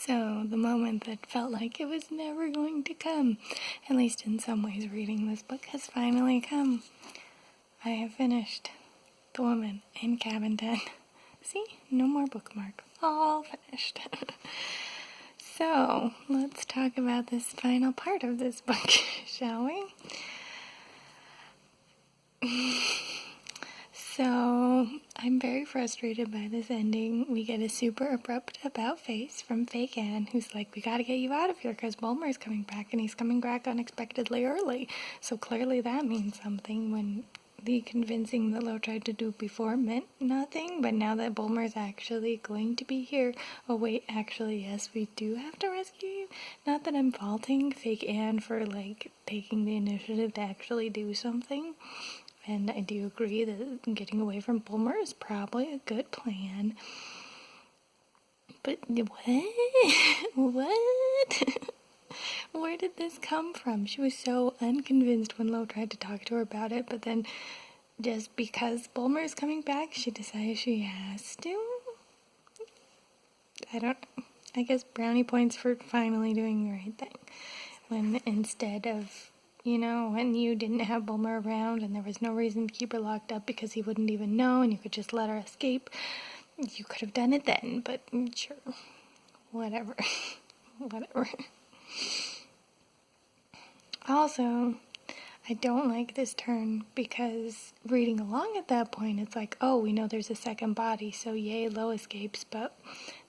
So the moment that felt like it was never going to come, at least in some ways reading this book, has finally come. I have finished The Woman in Cabin 10. See? No more bookmark. All finished. So, let's talk about this final part of this book, shall we? So, I'm very frustrated by this ending. We get a super abrupt about face from Fake Anne, who's like, we gotta get you out of here because Bulmer's coming back, and he's coming back unexpectedly early. So clearly that means something, when the convincing that Lo tried to do before meant nothing. But now that Bulmer's actually going to be here, oh wait, actually yes, we do have to rescue you. Not that I'm faulting Fake Anne for like taking the initiative to actually do something. And I do agree that getting away from Bulmer is probably a good plan. But what? What? Where did this come from? She was so unconvinced when Lo tried to talk to her about it, but then just because Bulmer is coming back, she decides she has to? I don't know. I guess brownie points for finally doing the right thing. When instead of, when you didn't have Bulmer around and there was no reason to keep her locked up because he wouldn't even know and you could just let her escape, you could have done it then, but sure. Whatever. Whatever. Also, I don't like this turn because reading along at that point, it's like, oh, we know there's a second body, so yay, Lo escapes, but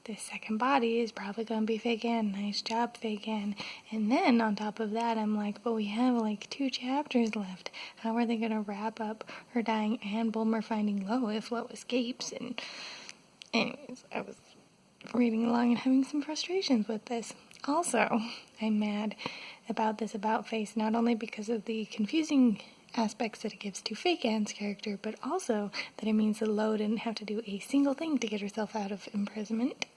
this second body is probably going to be Fake Anne. Nice job, Fake Anne. And then on top of that, I'm like, but we have like 2 chapters left. How are they going to wrap up her dying and Bulmer finding Lo if Lo escapes? And anyways, I was reading along and having some frustrations with this. Also, I'm mad about this about face, not only because of the confusing aspects that it gives to Fake Anne's character, but also that it means that Lo didn't have to do a single thing to get herself out of imprisonment.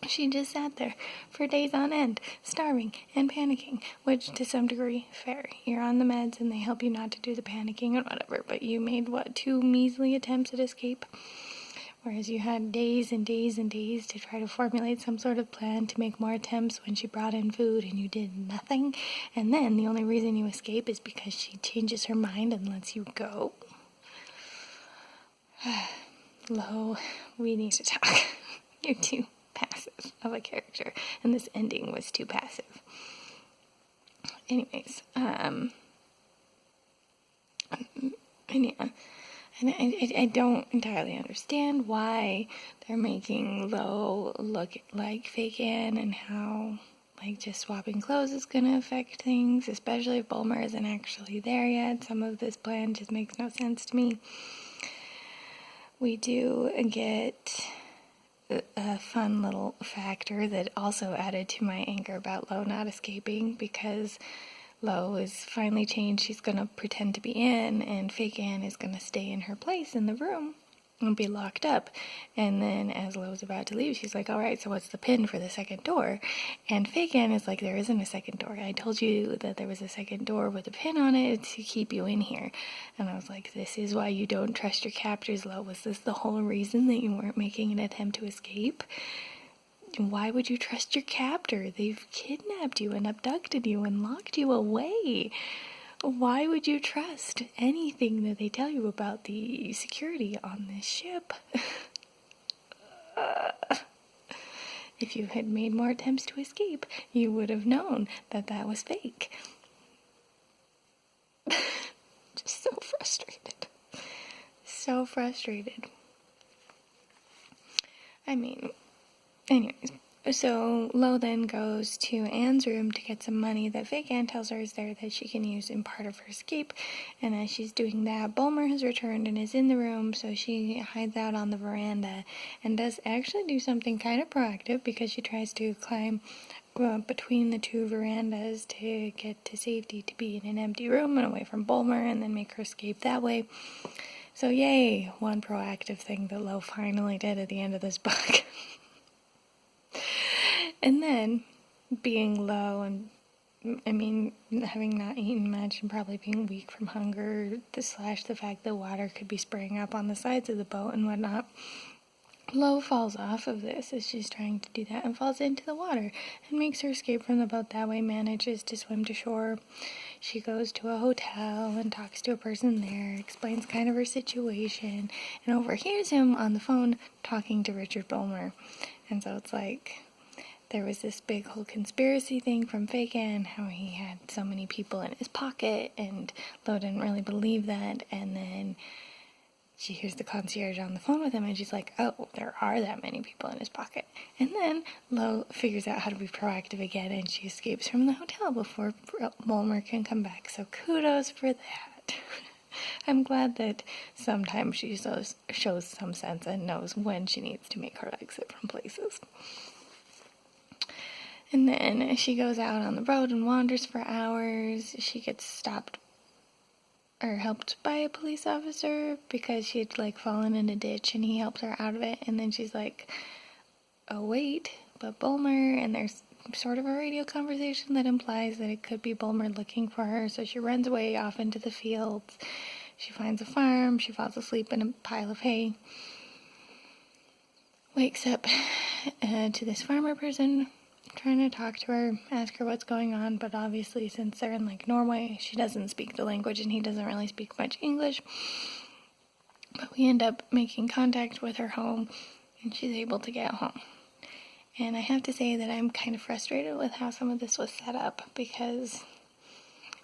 She just sat there for days on end, starving and panicking, which to some degree, fair. You're on the meds and they help you not to do the panicking and whatever, but you made, 2 measly attempts at escape? Whereas you had days and days and days to try to formulate some sort of plan to make more attempts when she brought in food and you did nothing. And then the only reason you escape is because she changes her mind and lets you go. Lo, we need to talk. You're too passive of a character. And this ending was too passive. Anyways, and yeah. And I don't entirely understand why they're making Lo look like Fake Anne and how, just swapping clothes is going to affect things, especially if Bulmer isn't actually there yet. Some of this plan just makes no sense to me. We do get a fun little factor that also added to my anger about Lo not escaping, because Lo is finally changed. She's going to pretend to be Anne, and Fake Anne is going to stay in her place in the room and be locked up. And then as Lo's about to leave, she's like, all right, so what's the pin for the second door? And Fake Anne is like, there isn't a second door. I told you that there was a second door with a pin on it to keep you in here. And I was like, this is why you don't trust your captors, Lo. Was this the whole reason that you weren't making an attempt to escape? Why would you trust your captor? They've kidnapped you and abducted you and locked you away. Why would you trust anything that they tell you about the security on this ship? If you had made more attempts to escape, you would have known that that was fake. Just so frustrated. So frustrated. Anyways, so Lo then goes to Anne's room to get some money that Fake Anne tells her is there that she can use in part of her escape. And as she's doing that, Bulmer has returned and is in the room, so she hides out on the veranda and does actually do something kind of proactive, because she tries to climb between the 2 verandas to get to safety, to be in an empty room and away from Bulmer, and then make her escape that way. So yay, one proactive thing that Lo finally did at the end of this book. And then, being Lo and, having not eaten much and probably being weak from hunger, / the fact that water could be spraying up on the sides of the boat and whatnot, Lo falls off of this as she's trying to do that and falls into the water and makes her escape from the boat that way, manages to swim to shore. She goes to a hotel and talks to a person there, explains kind of her situation, and overhears him on the phone talking to Richard Bulmer. And so it's like there was this big whole conspiracy thing from Fagin, how he had so many people in his pocket, and Lo didn't really believe that, and then she hears the concierge on the phone with him, and she's like, oh, there are that many people in his pocket. And then Lo figures out how to be proactive again, and she escapes from the hotel before Bulmer can come back. So kudos for that. I'm glad that sometimes she shows some sense and knows when she needs to make her exit from places. And then she goes out on the road and wanders for hours. She gets stopped or helped by a police officer because she had like fallen in a ditch, and he helps her out of it. And then she's like, oh wait, but Bulmer, and there's sort of a radio conversation that implies that it could be Bulmer looking for her. So she runs away off into the fields. She finds a farm. She falls asleep in a pile of hay. Wakes up to this farmer person trying to talk to her, ask her what's going on, but obviously since they're in like Norway, she doesn't speak the language and he doesn't really speak much English. But we end up making contact with her home, and she's able to get home. And I have to say that I'm kind of frustrated with how some of this was set up, because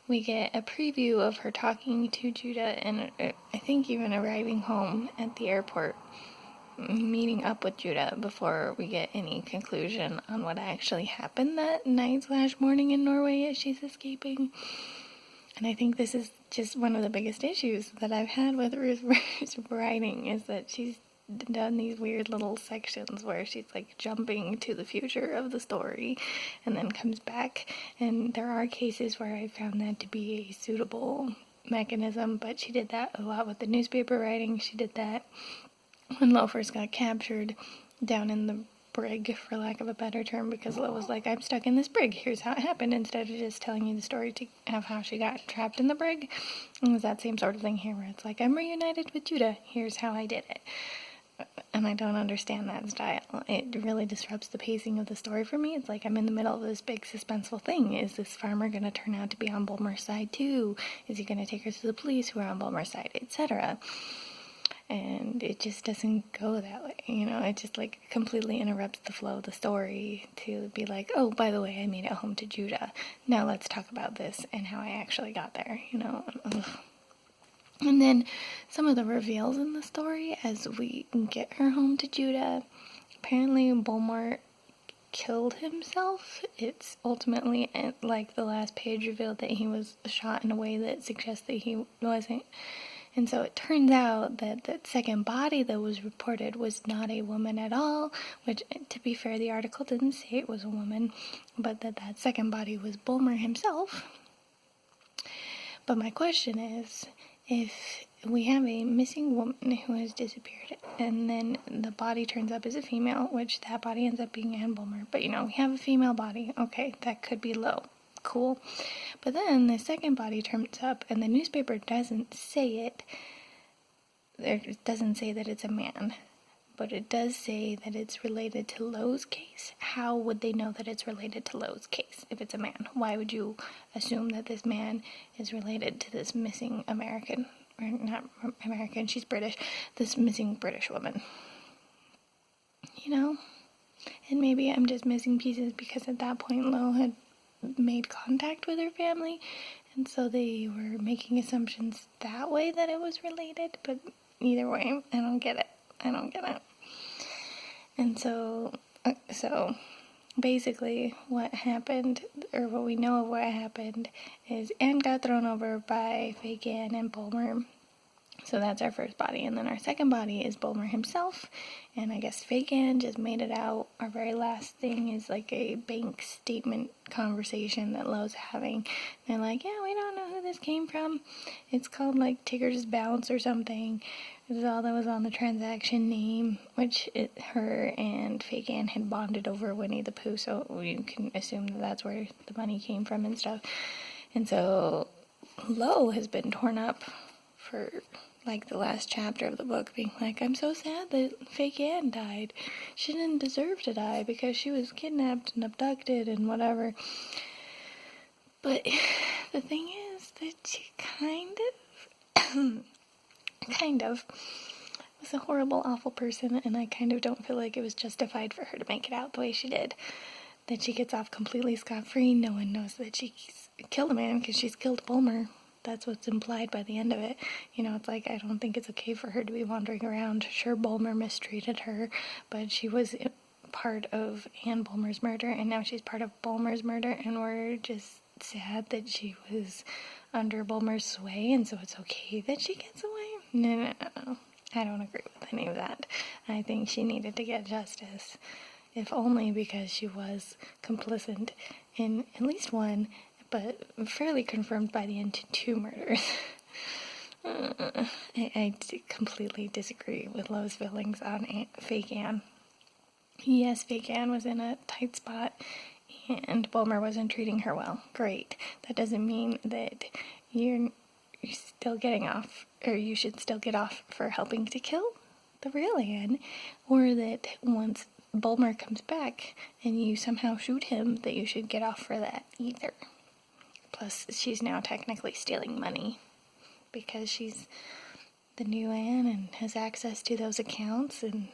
we get a preview of her talking to Judah, and I think even arriving home at the airport, meeting up with Judah before we get any conclusion on what actually happened that night/morning in Norway as she's escaping. And I think this is just one of the biggest issues that I've had with Ruth Ware's writing, is that she's done these weird little sections where she's like jumping to the future of the story and then comes back, and there are cases where I found that to be a suitable mechanism, but she did that a lot with the newspaper writing. She did that when Lo first got captured down in the brig, for lack of a better term, because Lo was like, I'm stuck in this brig, here's how it happened, instead of just telling you the story of how she got trapped in the brig. And it was that same sort of thing here, where it's like, I'm reunited with Judah, here's how I did it. And I don't understand that style. It really disrupts the pacing of the story for me. It's like I'm in the middle of this big suspenseful thing. Is this farmer going to turn out to be on Bulmer's side too? Is he going to take her to the police who are on Bulmer's side, etc.? And it just doesn't go that way, it just like completely interrupts the flow of the story to be like, oh, by the way, I made it home to Judah. Now let's talk about this and how I actually got there, Ugh. And then some of the reveals in the story as we get her home to Judah. Apparently Bulmer killed himself. It's ultimately, like the last page revealed, that he was shot in a way that suggests that he wasn't. And so it turns out that that second body that was reported was not a woman at all, which, to be fair, the article didn't say it was a woman, but that second body was Bulmer himself. But my question is, if we have a missing woman who has disappeared, and then the body turns up as a female, which that body ends up being Anne Bulmer, but we have a female body, okay, that could be Lo. Cool. But then the second body turns up, and the newspaper doesn't say it. It doesn't say that it's a man, but it does say that it's related to Lo's case. How would they know that it's related to Lo's case if it's a man? Why would you assume that this man is related to this missing American, or not American, she's British, this missing British woman? And maybe I'm just missing pieces because at that point Lo had made contact with her family, and so they were making assumptions that way that it was related, but either way, I don't get it. And so basically what happened, or what we know of what happened, is Anne got thrown over by Fagin and Bulmer. So that's our first body. And then our second body is Bulmer himself. And I guess Fagin just made it out. Our very last thing is like a bank statement conversation that Lo's having. They're like, yeah, we don't know who this came from. It's called like Tigger's Bounce or something. This is all that was on the transaction name, which her and Fagin had bonded over Winnie the Pooh. So you can assume that that's where the money came from and stuff. And so Lo has been torn up for like the last chapter of the book being like, I'm so sad that fake Anne died. She didn't deserve to die because she was kidnapped and abducted and whatever. But the thing is that she kind of was a horrible, awful person, and I kind of don't feel like it was justified for her to make it out the way she did. That she gets off completely scot-free. No one knows that she killed a man because she's killed Bulmer. That's what's implied by the end of it. You know, it's like, I don't think it's okay for her to be wandering around. Sure, Bulmer mistreated her, but she was part of Anne Bulmer's murder, and now she's part of Bulmer's murder, and we're just sad that she was under Bulmer's sway, and so it's okay that she gets away. No. I don't agree with any of that. I think she needed to get justice, if only because she was complicit in at least one, but fairly confirmed by the end, 2 murders. I completely disagree with Lo's feelings on fake Anne. Yes, fake Anne was in a tight spot, and Bulmer wasn't treating her well. Great. That doesn't mean that you're still getting off, or you should still get off for helping to kill the real Anne, or that once Bulmer comes back and you somehow shoot him, that you should get off for that either. Plus, she's now technically stealing money because she's the new Anne and has access to those accounts. And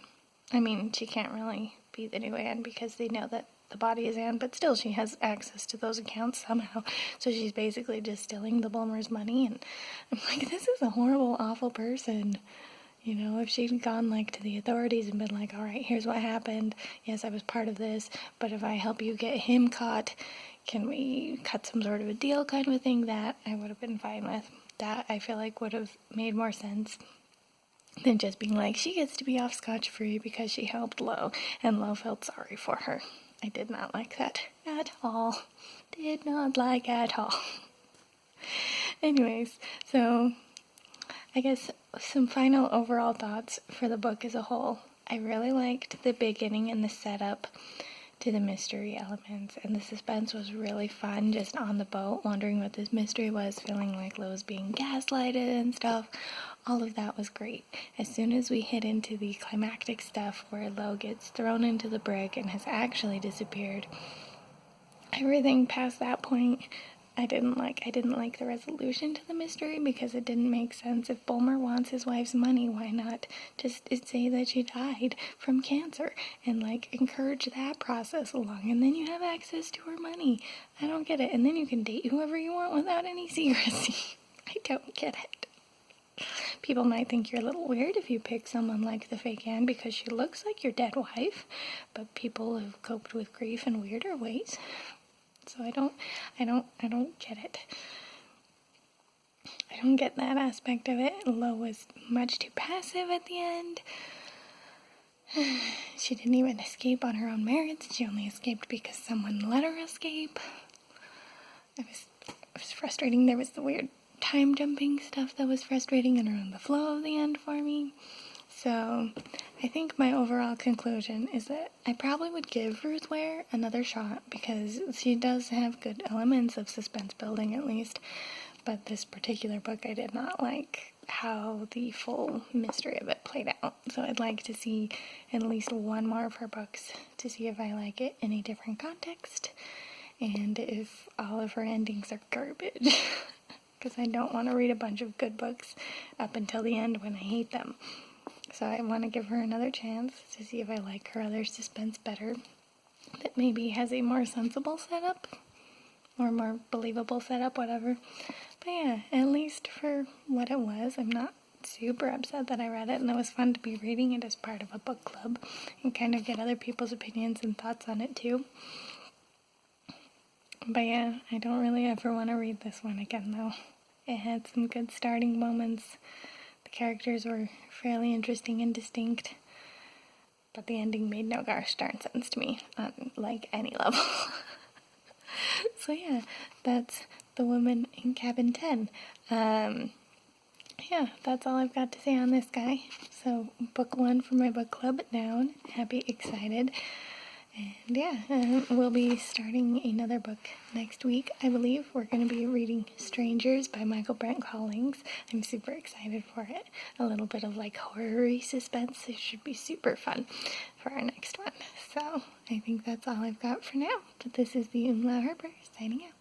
I mean, she can't really be the new Anne because they know that the body is Anne, but still she has access to those accounts somehow. So she's basically just stealing the Bulmer's money. And I'm like, this is a horrible, awful person. You know, if she'd gone, like, to the authorities and been like, all right, here's what happened. Yes, I was part of this, but if I help you get him caught, can we cut some sort of a deal kind of a thing? That I would have been fine with. That, I feel like, would have made more sense than just being like, she gets to be off scotch-free because she helped Lo, and Lo felt sorry for her. I did not like that at all. Did not like at all. Anyways, so I guess some final overall thoughts for the book as a whole. I really liked the beginning and the setup to the mystery elements, and the suspense was really fun, just on the boat, wondering what this mystery was, feeling like Lo was being gaslighted and stuff. All of that was great. As soon as we hit into the climactic stuff where Lo gets thrown into the brig and has actually disappeared, everything past that point I didn't like the resolution to the mystery because it didn't make sense. If Bulmer wants his wife's money, why not just say that she died from cancer and, like, encourage that process along, and then you have access to her money? I don't get it. And then you can date whoever you want without any secrecy. I don't get it. People might think you're a little weird if you pick someone like the fake Anne because she looks like your dead wife, but people have coped with grief in weirder ways. So I don't get it. I don't get that aspect of it. Lo was much too passive at the end. She didn't even escape on her own merits. She only escaped because someone let her escape. It was frustrating. There was the weird time jumping stuff that was frustrating and around the flow of the end for me. So I think my overall conclusion is that I probably would give Ruth Ware another shot because she does have good elements of suspense building at least, but this particular book I did not like how the full mystery of it played out. So I'd like to see at least one more of her books to see if I like it in a different context and if all of her endings are garbage. Because I don't want to read a bunch of good books up until the end when I hate them. So I want to give her another chance to see if I like her other suspense better. That maybe has a more sensible setup, or more believable setup, whatever. But yeah, at least for what it was, I'm not super upset that I read it, and it was fun to be reading it as part of a book club, and kind of get other people's opinions and thoughts on it too. But yeah, I don't really ever want to read this one again though. It had some good starting moments. The characters were fairly interesting and distinct, but the ending made no gosh darn sense to me on, like, any level. So yeah, that's The Woman in Cabin 10. Yeah, that's all I've got to say on this guy. So, book 1 for my book club down. Happy, excited. And yeah, we'll be starting another book next week, I believe. We're going to be reading Strangers by Michael Brent Collins. I'm super excited for it. A little bit of like horror-y suspense. It should be super fun for our next one. So I think that's all I've got for now. But this is the Umlaut Harper signing out.